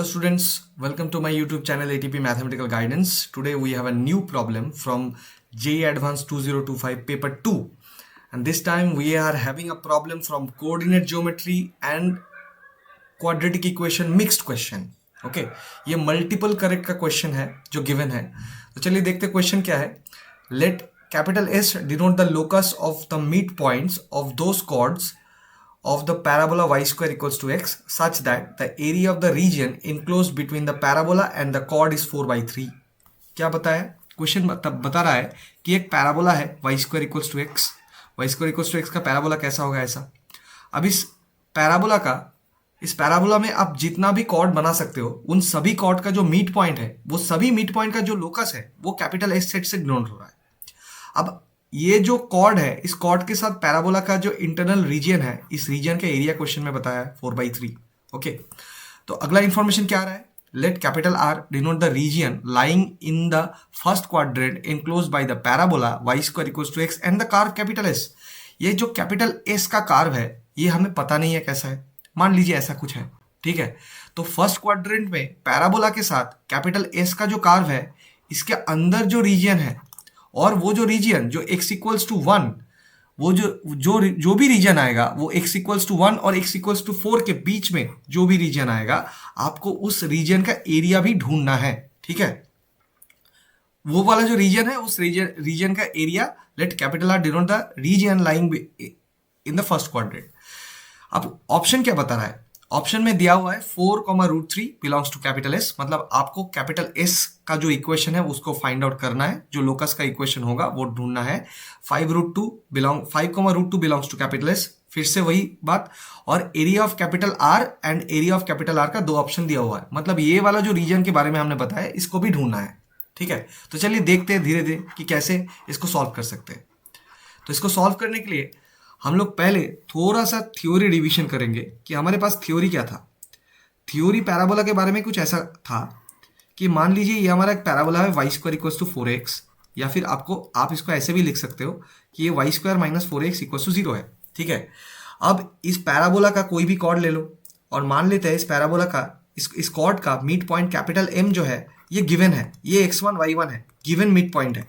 students, welcome to my YouTube channel ATP Mathematical Guidance. Today we have a new problem from JEE Advanced 2025 paper 2, and this time we are having a problem from coordinate geometry and quadratic equation mixed question. Okay ये multiple correct का question है जो given है. तो चलिए देखते हैं question क्या है. Let capital S denote the locus of the mid points of those chords of the parabola y square equals to x such that the area of the region enclosed between the parabola and the chord is 4/3. क्या बताया question बता रहा है कि एक parabola है y square equals to x. y square equals to x का parabola कैसा होगा ऐसा. अब इस पैराबोला में आप जितना भी कॉर्ड बना सकते हो उन सभी कॉर्ड का जो मिड पॉइंट है वो सभी मिड पॉइंट का जो लोकस है वो कैपिटल S सेट से डिनोट हो रहा है. अब ये जो कॉर्ड है इस कॉर्ड के साथ पैराबोला का जो इंटरनल रीजन है इस रीजन का एरिया क्वेश्चन में बताया है 4/3. ओके तो अगला इंफॉर्मेशन क्या आ रहा है. Let capital R denote the region lying in the first quadrant enclose by the parabola y square equals to x and the curve capital S. ये जो कैपिटल S का कार्व है ये हमें पता नहीं है कैसा है. मान लीजिए ऐसा कुछ है, ठीक है. तो फर्स्ट क्वाड्रेंट में पैराबोला के साथ कैपिटल S का जो कार्व है इसके अंदर जो रीजन है और वो जो रीजन जो x इक्वल्स टू 1 वो जो भी रीजन आएगा वो x इक्वल्स टू 1 और x इक्वल्स टू 4 के बीच में जो भी रीजन आएगा आपको उस रीजन का एरिया भी ढूंढना है. ठीक है, वो वाला जो रीजन है उस रीजन का area. Let capital R denote the region lying in the first quadrant. अब ऑप्शन क्या बता रहा है. ऑप्शन में दिया हुआ है 4,√3 बिलोंग्स टू कैपिटल S. मतलब आपको कैपिटल S का जो इक्वेशन है उसको फाइंड आउट करना है. जो लोकस का इक्वेशन होगा वो ढूंढना है. 5,√2 बिलोंग्स टू कैपिटल S. फिर से वही बात. और area of capital R and area of capital R का दो ऑप्शन दिया हुआ है. मतलब ये वाला जो रीजन के बारे में हमने बताया इसको भी ढूंढना है. ठीक है, तो चलिए देखते हैं धीरे धीरे कि कैसे इसको सॉल्व कर सकते हैं. तो इसको सॉल्व करने के लिए हम लोग पहले थोड़ा सा थ्योरी रिवीजन करेंगे कि हमारे पास थ्योरी क्या था. थ्योरी पैराबोला के बारे में कुछ ऐसा था कि मान लीजिए ये हमारा एक पैराबोला है y square equals to 4x, या फिर आप इसको ऐसे भी लिख सकते हो कि ये y square minus 4x equals to 0 है. ठीक है, अब इस पैराबोला का कोई भी कॉर्ड ले लो और मान लेते हैं इस पैराबोला का इस कॉर्ड का मिड पॉइंट कैपिटल M जो है ये गिवन है. ये x1 y1 है, गिवन मिड पॉइंट है.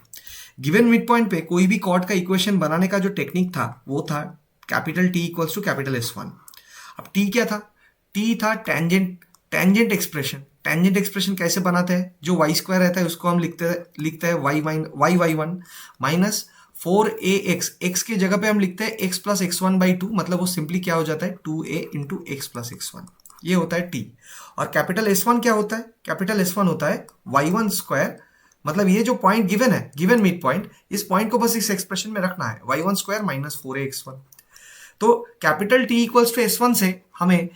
गिवन मिड पॉइंट पे कोई भी कॉर्ड का इक्वेशन बनाने का जो टेक्निक था वो था capital T equals to capital S1. अब T क्या था. T था टेंजेंट एक्सप्रेशन. टेंजेंट एक्सप्रेशन कैसे बनाते हैं. जो y स्क्वायर रहता है उसको हम लिखते हैं y1 माइनस 4ax. x की जगह पे हम लिखते हैं x प्लस x1/2. मतलब वो सिंपली क्या हो जाता है 2a into x plus x1. ये होता है T. और कैपिटल S1 क्या होता है. कैपिटल S1 होता है y1 स्क्वायर. मतलब ये जो पॉइंट गिवन है, गिवन मिड पॉइंट, इस पॉइंट को बस इस एक्सप्रेशन में रखना है y1 स्क्वायर माइनस 4ax1. तो capital T equals to S1 से हमें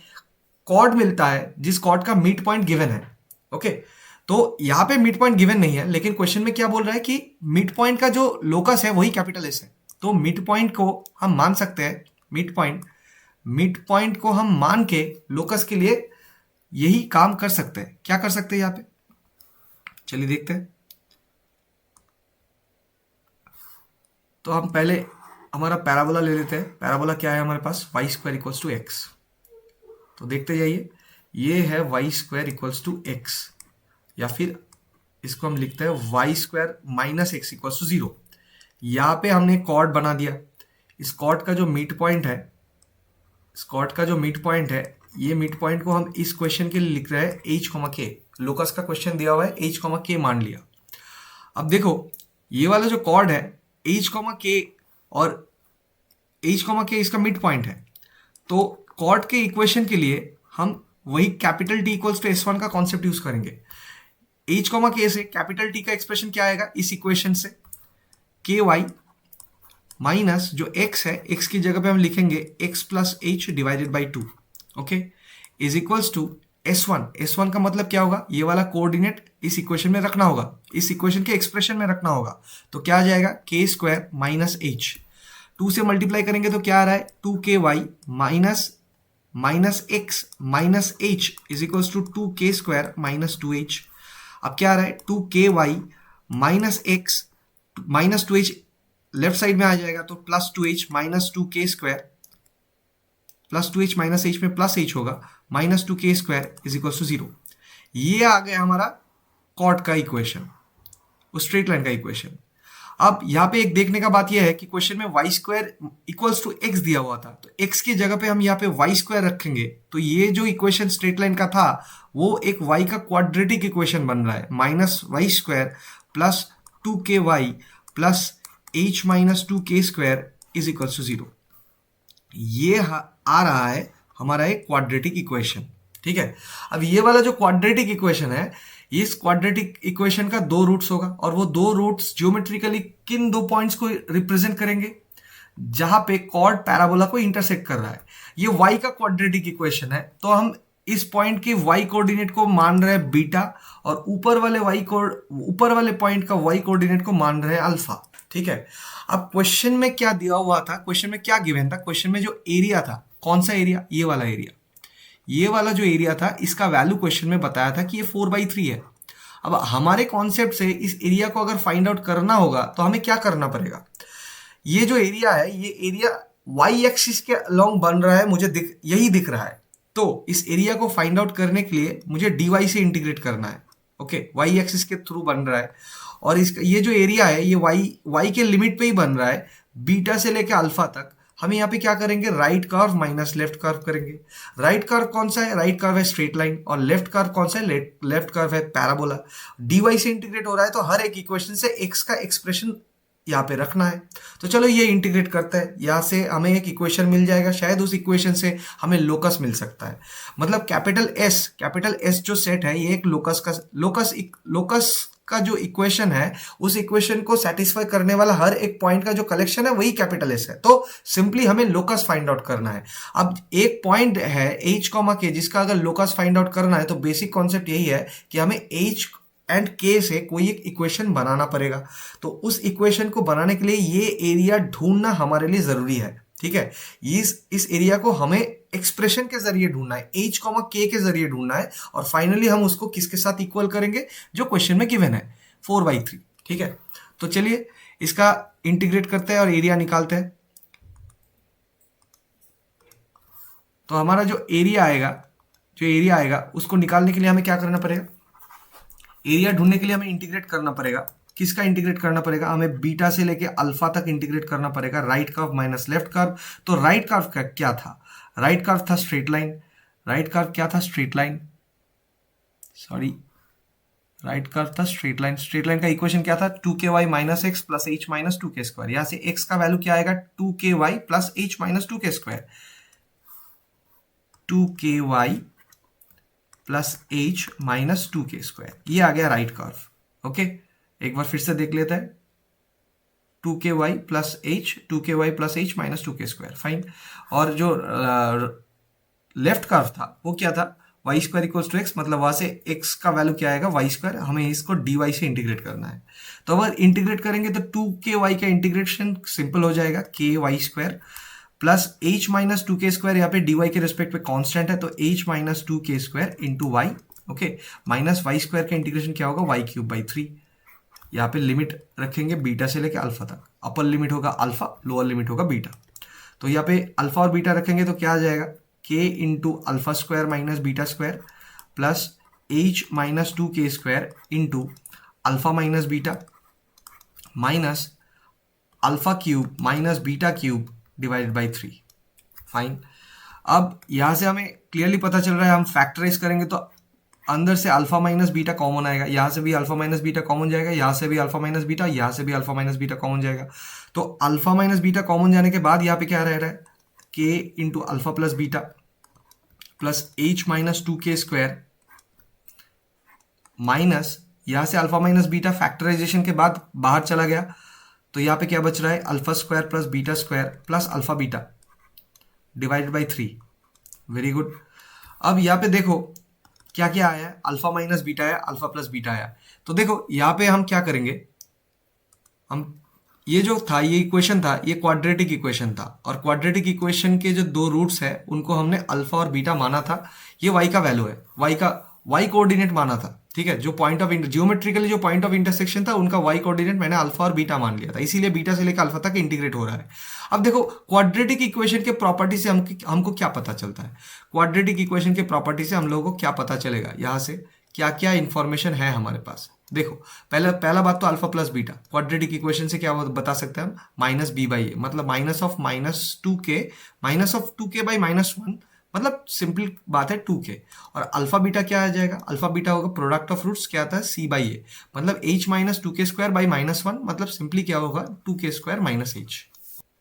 कॉर्ड मिलता है जिस कॉर्ड का मिड पॉइंट गिवन है. ओके, तो यहाँ पे मिड पॉइंट गिवन नहीं है लेकिन क्वेश्चन में क्या बोल रहा है कि मिड पॉइंट का जो लोकस है वही कैपिटल S है. तो मिड पॉइंट को हम मान सकते हैं, मिड पॉइंट को हम मान के लोकस के लिए यही काम कर सकते हैं. क्या कर सकते हैं यहाँ पे, चलिए देखते हैं. तो हम पहले हमारा पैराबोला ले लेते हैं. पैराबोला क्या है हमारे पास y square equals to x. तो देखते जाइए, ये है y square equals to x, या फिर इसको हम लिखते हैं y square minus x equals to 0. यहाँ पे हमने कॉर्ड बना दिया. इस कॉर्ड का जो मिड पॉइंट है ये मिड पॉइंट को हम इस क्वेश्चन के लिए लिख रहे हैं h, k. लोकस का क्वेश्चन दिया हुआ है h, k मान लिया. अब देखो ये वाला जो कॉर्ड है h, k और h, k इसका मिड पॉइंट है. तो कॉर्ड के इक्वेशन के लिए हम वही capital T equals to S1 का कॉन्सेप्ट यूज करेंगे. h, k से कैपिटल T का एक्सप्रेशन क्या आएगा इस इक्वेशन से ky माइनस जो x है x की जगह पे हम लिखेंगे x plus h divided by 2. Okay, is equals to S1 का मतलब क्या होगा, ये वाला कोऑर्डिनेट इस इक्वेशन में रखना होगा, इस इक्वेशन के एक्सप्रेशन में रखना होगा. तो क्या आ जाएगा k स्क्वायर माइनस h. 2 से मल्टीप्लाई करेंगे तो क्या आ रहा है 2ky minus x minus h is equals to 2k square minus 2h. अब क्या आ रहा है 2ky minus x minus 2h left side में आ जाएगा तो plus 2h minus 2k square plus 2h minus h में प्लस h होगा minus 2k square is equal to 0. ये आ गया हमारा कॉर्ड का इक्वेशन, उस स्ट्रेट लाइन का इक्वेशन। अब यहाँ पे एक देखने का बात यह है कि क्वेश्चन में y square equals to x दिया हुआ था, तो एक्स की जगह पे हम यहाँ पे वाई स्क्वायर रखेंगे, तो ये जो इक्वेशन स्ट्रेट लाइन का था वो एक वाई का क्वाड्रेटिक इक्वेशन बन रहा है, minus y square plus 2ky plus h minus 2k square is equals to 0। ये आ रहा है हमारा एक क्वाड्रेटिक इक्वेशन। ठीक है, अब ये वाला जो क्वाड्रेटिक इक्वेशन है, इस क्वाड्रेटिक इक्वेशन का दो रूट्स होगा, और वो दो रूट्स ज्योमेट्रिकली किन दो पॉइंट्स को रिप्रेजेंट करेंगे, जहां पे कॉर्ड पैराबोला को इंटरसेक्ट कर रहा है। ये y का क्वाड्रेटिक इक्वेशन है, तो हम इस पॉइंट के y कोऑर्डिनेट को मान रहे हैं बीटा, और ऊपर वाले पॉइंट का y कोऑर्डिनेट को मान रहे हैं अल्फा। ठीक है, अब क्वेश्चन में क्या दिया हुआ था, क्वेश्चन में क्या गिवन था, क्वेश्चन में जो एरिया था, कौन सा एरिया, ये वाला एरिया, ये वाला जो एरिया था, इसका वैल्यू क्वेश्चन में बताया था कि ये 4/3 है। अब हमारे कॉन्सेप्ट से इस एरिया को अगर फाइंड आउट करना होगा तो हमें क्या करना पड़ेगा, ये जो एरिया है, ये एरिया वाई एक्सिस के अलोंग बन रहा है, मुझे यही दिख रहा है, तो इस एरिया को फाइंड आउट करने के लिए मुझे dy से इंटीग्रेट करना है। ओके, वाई एक्सिस के थ्रू बन रहा है, और इसका ये जो एरिया है ये वाई के लिमिट पे ही बन रहा है, बीटा से लेके अल्फा तक। हम यहाँ पे क्या करेंगे, right curve minus left curve करेंगे। राइट कर्व कौन सा है, राइट कर्व है स्ट्रेट लाइन, और लेफ्ट कर्व कौन सा है, लेफ्ट कर्व है पैराबोला। dy से इंटीग्रेट हो रहा है, तो हर एक इक्वेशन से x का एक्सप्रेशन यहाँ पे रखना है। तो चलो ये इंटीग्रेट करते हैं, यहाँ से हमें एक इक्वेशन मिल जाएगा, शायद उस इक्वेशन से हमें लोकस मिल सकता है। मतलब कैपिटल एस जो सेट है, ये एक लोकस का जो इक्वेशन है, उस इक्वेशन को सेटिस्फाई करने वाला हर एक पॉइंट का जो कलेक्शन है वही कैपिटल एस है। तो सिंपली हमें लोकस फाइंड आउट करना है। अब एक पॉइंट है h, k, जिसका अगर लोकस फाइंड आउट करना है, तो बेसिक कॉन्सेप्ट यही है कि हमें h एंड k से कोई एक इक्वेशन बनाना पड़ेगा। तो उस इक्वेशन को बनाने के लिए ये एरिया ढूंढना हमारे लिए जरूरी है। ठीक है, इस एरिया को हमें एक्सप्रेशन के जरिए ढूंढना है, h, k के जरिए ढूंढना है, और फाइनली हम उसको किसके साथ इक्वल करेंगे, जो क्वेश्चन में गिवन है 4/3। ठीक है, तो चलिए इसका इंटीग्रेट करते हैं और एरिया निकालते हैं। तो हमारा जो एरिया आएगा उसको निकालने के लिए हमें क्या करना पड़ेगा, एरिया ढूंढने के लिए हमें इंटीग्रेट करना पड़ेगा। किसका इंटीग्रेट करना पड़ेगा, हमें बीटा से लेके अल्फा तक इंटीग्रेट करना पड़ेगा, right curve minus left curve. तो राइट कर्व का क्या था, राइट कर्व था स्ट्रेट लाइन, राइट कर्व क्या था, स्ट्रेट लाइन, राइट कर्व था स्ट्रेट लाइन। स्ट्रेट लाइन का इक्वेशन क्या था, 2ky minus x plus h minus 2k square. यहां से x का वैल्यू क्या आएगा, 2ky plus h minus 2k square, 2ky plus h minus 2k square, ये आ गया राइट कर्व। ओके, एक बार फिर से देख लेते हैं, 2ky plus h minus 2k square, fine. और जो लेफ्ट कर्व था वो क्या था, y square equals to x, मतलब वहां से x का वैल्यू क्या आएगा, वाई स्क्वायर। हमें इसको dy से इंटीग्रेट करना है। तो अगर इंटीग्रेट करेंगे तो 2ky का इंटीग्रेशन सिंपल हो जाएगा, ky square plus h minus 2k square, यहाँ पे dy के रेस्पेक्ट पे कांस्टेंट है, तो h minus 2k square into y. Okay, minus y square का इंटीग्रेशन क्या होगा, y³ यहाँ पे लिमिट रखेंगे बीटा से लेके अल्फा तक, अपर लिमिट होगा अल्फा, लोअर लिमिट होगा बीटा। तो यहाँ पे अल्फा और बीटा रखेंगे तो क्या आ जाएगा, k into alpha square minus beta square plus h minus 2k square into alpha minus beta minus alpha cube minus beta cube divided by 3। Fine, अब यहां से हमें क्लियरली पता चल रहा है, हम फैक्टराइज करेंगे तो अंदर से अल्फा माइनस बीटा कॉमन आएगा, यहां से भी अल्फा माइनस बीटा कॉमन जाएगा, यहां से भी अल्फा माइनस बीटा, यहां से भी अल्फा माइनस बीटा कॉमन जाएगा। तो अल्फा माइनस बीटा कॉमन जाने के बाद यहाँ पे क्या रह रहा है, k into alpha plus beta plus h minus 2k square minus, यहां से अल्फा माइनस बीटा फैक्टराइजेशन के बाद बाहर चला गया, तो यहाँ पे क्या बच रहा है, alpha square plus beta square plus alpha beta divided by 3। Very good. अब यहाँ पे देखो क्या क्या आया है, अल्फा माइनस बीटा आया, अल्फा प्लस बीटा आया। तो देखो यहाँ पे हम क्या करेंगे, हम ये जो था, ये इक्वेशन था, ये क्वाड्रेटिक इक्वेशन था, और क्वाड्रेटिक इक्वेशन के जो दो रूट्स है उनको हमने अल्फा और बीटा माना था। ये y का वैल्यू है, y कोऑर्डिनेट माना था। ठीक है, जो पॉइंट ऑफ जियोमेट्रिकली जो पॉइंट ऑफ इंटरसेक्शन था उनका y कोऑर्डिनेट मैंने अल्फा और बीटा मान लिया था, इसीलिए बीटा से लेकर अल्फा तक इंटीग्रेट हो रहा है। अब देखो क्वाड्रेटिक इक्वेशन के प्रॉपर्टी से हमको क्या पता चलता है, क्वाड्रेटिक इक्वेशन के प्रॉपर्टी से हम लोगों को क्या पता चलेगा, यहाँ से क्या क्या इंफॉर्मेशन है हमारे पास। देखो, पहला बात तो alpha plus beta quadratic equation से क्या बता सकते हैं हम, माइनस बी बाई ए, मतलब माइनस ऑफ -2k बाई -1, मतलब सिंपल बात है 2k। और अल्फा बीटा क्या आ जाएगा, अल्फा बीटा होगा प्रोडक्ट ऑफ रूट्स, क्या आता है सी बाई ए, मतलब h माइनस 2k² बाई -1, मतलब सिंपली क्या होगा 2k² माइनस h।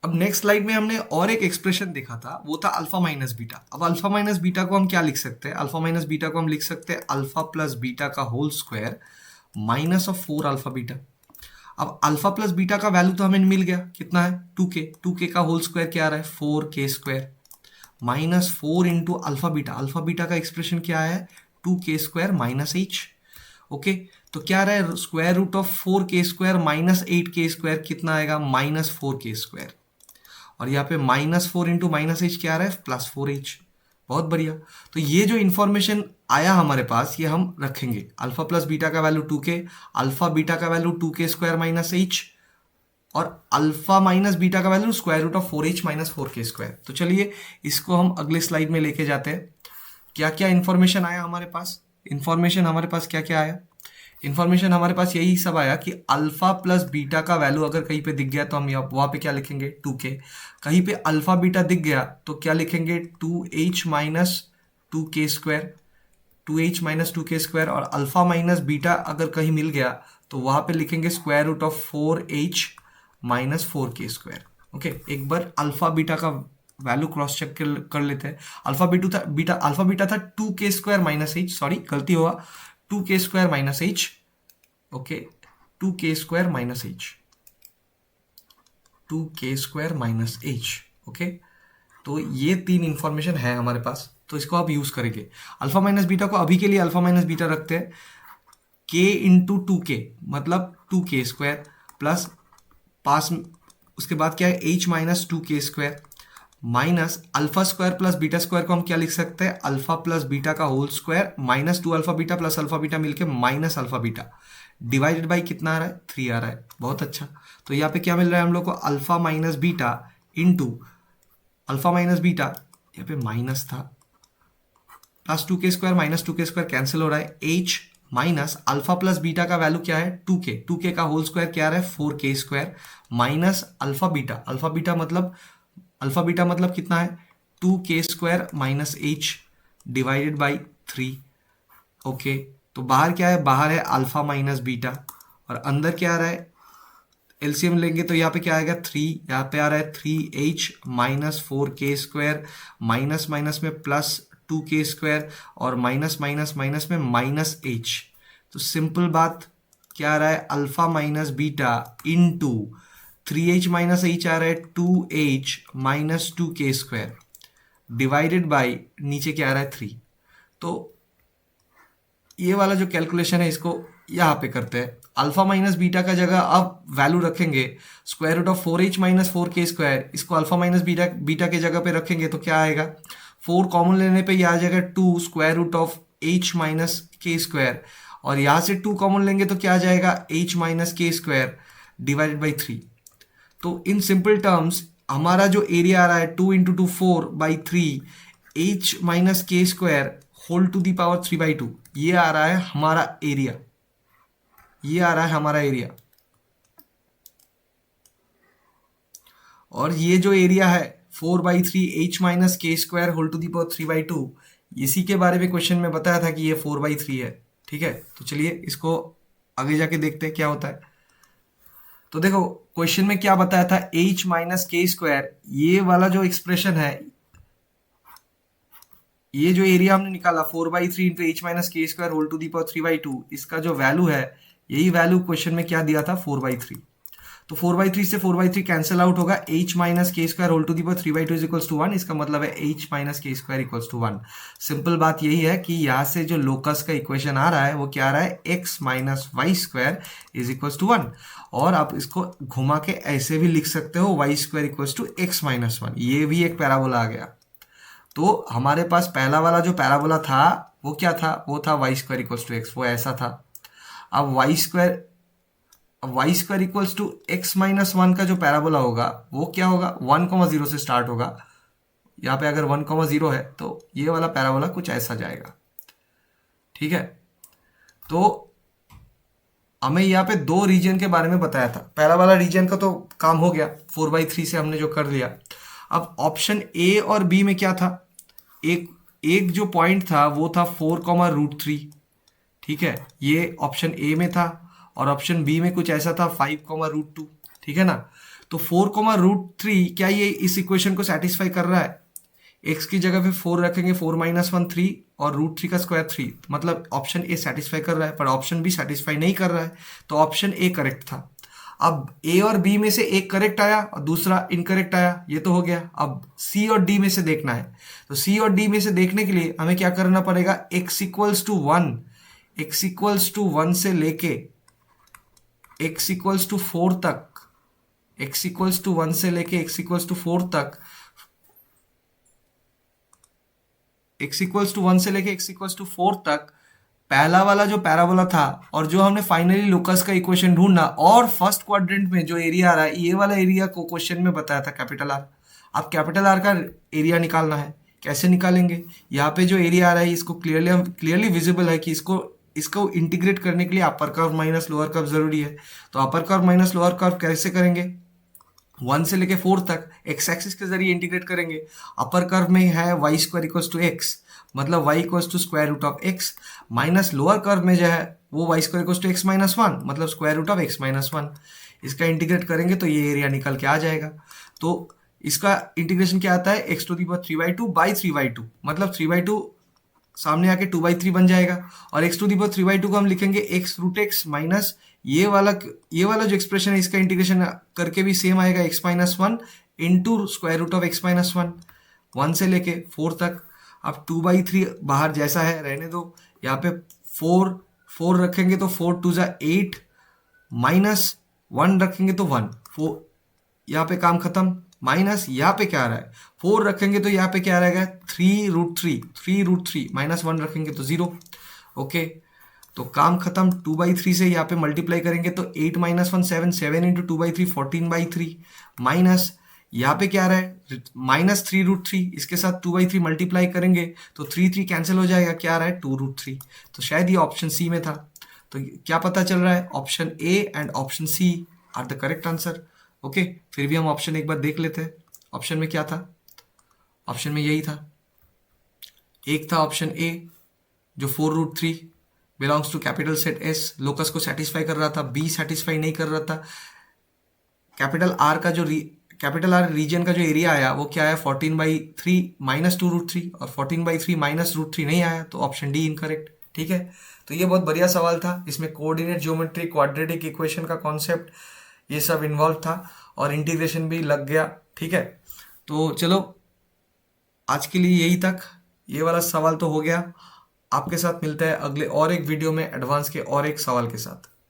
अब नेक्स्ट स्लाइड में हमने और एक एक्सप्रेशन देखा था, वो था अल्फा माइनस बीटा। अब अल्फा माइनस बीटा को हम क्या लिख सकते हैं, अल्फा माइनस बीटा को हम लिख सकते हैं अल्फा प्लस बीटा का whole square minus of 4 alpha beta. अब अल्फा प्लस बीटा का वैल्यू तो हमें मिल गया, कितना है 2k का होल स्क्वायर क्या आ रहा है 4k² minus 4 into alpha beta का एक्सप्रेशन क्या है 2k² माइनस h। ओके, तो क्या आ रहा है square root of 4k² minus 8k² कितना आएगा -4k²। और यहाँ पे -4 इंटू माइनस एच क्या आ रहा है +4h। बहुत बढ़िया। तो ये जो इन्फॉर्मेशन आया हमारे पास ये हम रखेंगे, अल्फा प्लस बीटा का वैल्यू 2k, अल्फा बीटा का वैल्यू 2k² माइनस h, और अल्फा माइनस बीटा का value square root of 4h minus 4k²। तो चलिए इसको हम अगले स्लाइड में लेके जाते हैं। क्या क्या इन्फॉर्मेशन आया हमारे पास, इन्फॉर्मेशन हमारे पास क्या क्या आया, इन्फॉर्मेशन हमारे पास यही सब आया कि अल्फा प्लस बीटा का वैल्यू अगर कहीं पे दिख गया तो हम वहाँ पे क्या लिखेंगे 2k, कहीं पे अल्फा बीटा दिख गया तो क्या लिखेंगे 2h minus 2k², 2h minus 2k², और अल्फा माइनस बीटा अगर कहीं मिल गया तो वहाँ पे लिखेंगे square root of 4h minus 4k²। Okay, एक बार अल्फा बीटा का वैल्यू क्रॉस चेक कर लेते हैं। अल्फा बीटा था 2k² माइनस h, सॉरी गलती हुआ 2k² minus h। Okay, 2k² minus h, 2k² minus h। Okay, तो ये तीन इंफॉर्मेशन है हमारे पास, तो इसको आप यूज करेंगे। अल्फा माइनस बीटा को अभी के लिए अल्फा माइनस बीटा रखते हैं, k इंटू 2k मतलब 2k² प्लस पास, उसके बाद क्या है h minus 2k² minus alpha square plus beta square को हम क्या लिख सकते हैं अल्फा प्लस बीटा का whole square minus 2 alpha beta plus alpha beta मिलके minus alpha beta divided by कितना आ रहा है 3 आ रहा है। बहुत अच्छा, तो यहाँ पे क्या मिल रहा है हम लोग को alpha minus beta into alpha minus beta, यहाँ पे माइनस था, plus 2k² minus 2k² cancel हो रहा है, h minus alpha plus beta का वैल्यू क्या है 2k का होल स्क्वायर क्या आ रहा है 4k² माइनस अल्फा बीटा मतलब कितना है 2k² minus h divided by 3। Okay, तो बाहर क्या है, बाहर है अल्फा माइनस बीटा, और अंदर क्या आ रहा है एलसीएम लेंगे तो यहाँ पे क्या आएगा 3, यहाँ पे आ रहा है 3h minus 4k² minus minus में प्लस 2k² और माइनस माइनस माइनस में माइनस h। तो सिंपल बात क्या आ रहा है alpha minus beta into 3h minus h आ रहा है 2h minus 2k² divided by नीचे क्या आ रहा है 3। तो ये वाला जो कैलकुलेशन है इसको यहाँ पे करते हैं, अल्फा माइनस बीटा का जगह अब वैल्यू रखेंगे square root of 4h minus 4k², इसको अल्फा माइनस बीटा के जगह पे रखेंगे तो क्या आएगा 4 कॉमन लेने पे ये आ जाएगा 2 square root of h minus k², और यहाँ से 2 कॉमन लेंगे तो क्या आ जाएगा h minus k² divided by 3। तो इन सिंपल टर्म्स हमारा जो एरिया आ रहा है 2 into 2 4 by 3 h minus k² whole to the power 3/2, ये आ रहा है हमारा एरिया, ये आ रहा है हमारा एरिया। और ये जो एरिया है 4/3 h minus k² whole to the power 3/2, इसी के बारे में क्वेश्चन में बताया था कि ये 4/3 है। ठीक है, तो चलिए इसको आगे जाके देखते हैं क्या होता है। तो देखो क्वेश्चन में क्या बताया था h माइनस k², ये वाला जो एक्सप्रेशन है, ये जो एरिया हमने निकाला 4/3 into h minus k² whole to the power 3/2, इसका जो वैल्यू है यही वैल्यू क्वेश्चन में क्या दिया था 4/3। तो 4/3 से 4/3 कैंसिल आउट होगा, h minus k² whole to the power 3/2 is equals to 1, इसका मतलब है h minus k² equals to 1। Simple बात यही है कि यहाँ से जो लोकस का इक्वेशन आ रहा है वो क्या आ रहा है x minus y² is equals to 1, और आप इसको घुमा के ऐसे भी लिख सकते हो y² equals to x minus 1, ये भी एक पैराबोला आ गया। तो हमारे पास पहला वाला जो पैराबोला था वो क्या था, वो था y² इक्वल्स टू x, वो ऐसा था। अब y² equals to x minus 1 का जो पैराबोला होगा वो क्या होगा 1,0 से स्टार्ट होगा, यहाँ पे अगर 1,0 है तो ये वाला पैराबोला कुछ ऐसा जाएगा। ठीक है, तो हमें यहाँ पे दो रीजन के बारे में बताया था। पहला वाला रीजन का तो काम हो गया, 4/3 से हमने जो कर लिया। अब ऑप्शन ए और बी में क्या था, एक एक जो पॉइंट था वो था 4,√3। ठीक है, ये ऑप्शन ए में था, और ऑप्शन बी में कुछ ऐसा था 5,√2। ठीक है ना। तो 4,√3 क्या ये इस इक्वेशन को सेटिस्फाई कर रहा है? एक्स की जगह पे 4 रखेंगे, 4 - 1 3, और √3 का स्क्वायर 3, मतलब ऑप्शन ए सेटिस्फाई कर रहा है, पर ऑप्शन बी सेटिस्फाई नहीं कर रहा है। तो ऑप्शन ए करेक्ट था। अब ए और बी में से एक करेक्ट आया और दूसरा इनकरेक्ट आया, ये तो हो गया। अब सी और डी में से देखना है। तो सी और डी में से देखने के लिए हमें क्या करना पड़ेगा, x=1 से लेके x=4 तक, x=1 से लेके x=4 तक, x=1 से लेके x=4 तक पहला वाला जो पैराबोला था, और जो हमने फाइनली लोकस का इक्वेशन ढूंढना, और फर्स्ट क्वाड्रेंट में जो एरिया आ रहा है, ये वाला एरिया को क्वेश्चन में बताया था कैपिटल आर। अब कैपिटल आर का एरिया निकालना है। कैसे निकालेंगे? यहाँ पे जो एरिया आ रहा है इसको क्लियरली विजिबल है कि इसको इंटीग्रेट करने के लिए upper curve minus lower curve जरूरी है। तो upper curve minus lower curve कैसे करेंगे? 1 से लेके 4 तक एक्स एक्सिस के जरिए इंटीग्रेट करेंगे। अपर कर्व में है y²=x, मतलब y=√x, माइनस लोअर कर्व में जो है वो y²=x-1, मतलब √x-1। इसका इंटीग्रेट करेंगे तो ये एरिया निकल के आ जाएगा। तो इसका इंटीग्रेशन क्या आता है, x⁵2/3/2, मतलब 3/2 सामने आके 2/3 बन जाएगा, और x⁵3/2 को हम लिखेंगे x√x माइनस ये वाला जो एक्सप्रेशन है इसका इंटीग्रेशन करके भी सेम आएगा, x-1 इंटू √x-1, 1 से लेके 4 तक। अब 2/3 बाहर जैसा है रहने दो, यहाँ पे 4 रखेंगे तो 4×2 = 8, -1 रखेंगे तो 1, 4, यहाँ पे काम खत्म। माइनस यहाँ पे क्या आ रहा है, 4 रखेंगे तो यहाँ पे क्या रहेगा, 3√3, -1 रखेंगे तो 0। ओके, तो काम खत्म। 2/3 से यहाँ पे मल्टीप्लाई करेंगे तो 8 - 1 7, 7 × 2/3 14/3, माइनस यहाँ पे क्या आ रहा है, -3√3, इसके साथ 2/3 मल्टीप्लाई करेंगे तो 3 कैंसिल हो जाएगा, क्या आ रहा है 2√3। तो शायद ये ऑप्शन सी में था। तो क्या पता चल रहा है, option A and option C are the correct answer. Okay, फिर भी हम ऑप्शन एक बार देख लेते हैं। ऑप्शन में क्या था, ऑप्शन में यही था। एक था ऑप्शन ए जो 4√3 belongs to capital set S, locus को सेटिस्फाई कर रहा था। बी सेटिस्फाई नहीं कर रहा था। कैपिटल आर रीजन का जो एरिया आया वो क्या आया, 14/3 -2√3, और 14/3 -√3 नहीं आया, तो ऑप्शन डी इनकरेक्ट। ठीक है, तो ये बहुत बढ़िया सवाल था। इसमें कोऑर्डिनेट ज्योमेट्री, क्वाड्रेटिक इक्वेशन का कॉन्सेप्ट ये सब इन्वॉल्व था, और इंटीग्रेशन भी लग गया। ठीक है, तो चलो आज के लिए यही तक, ये वाला सवाल तो हो गया। आपके साथ मिलता है अगले और एक वीडियो में एडवांस के और एक सवाल के साथ।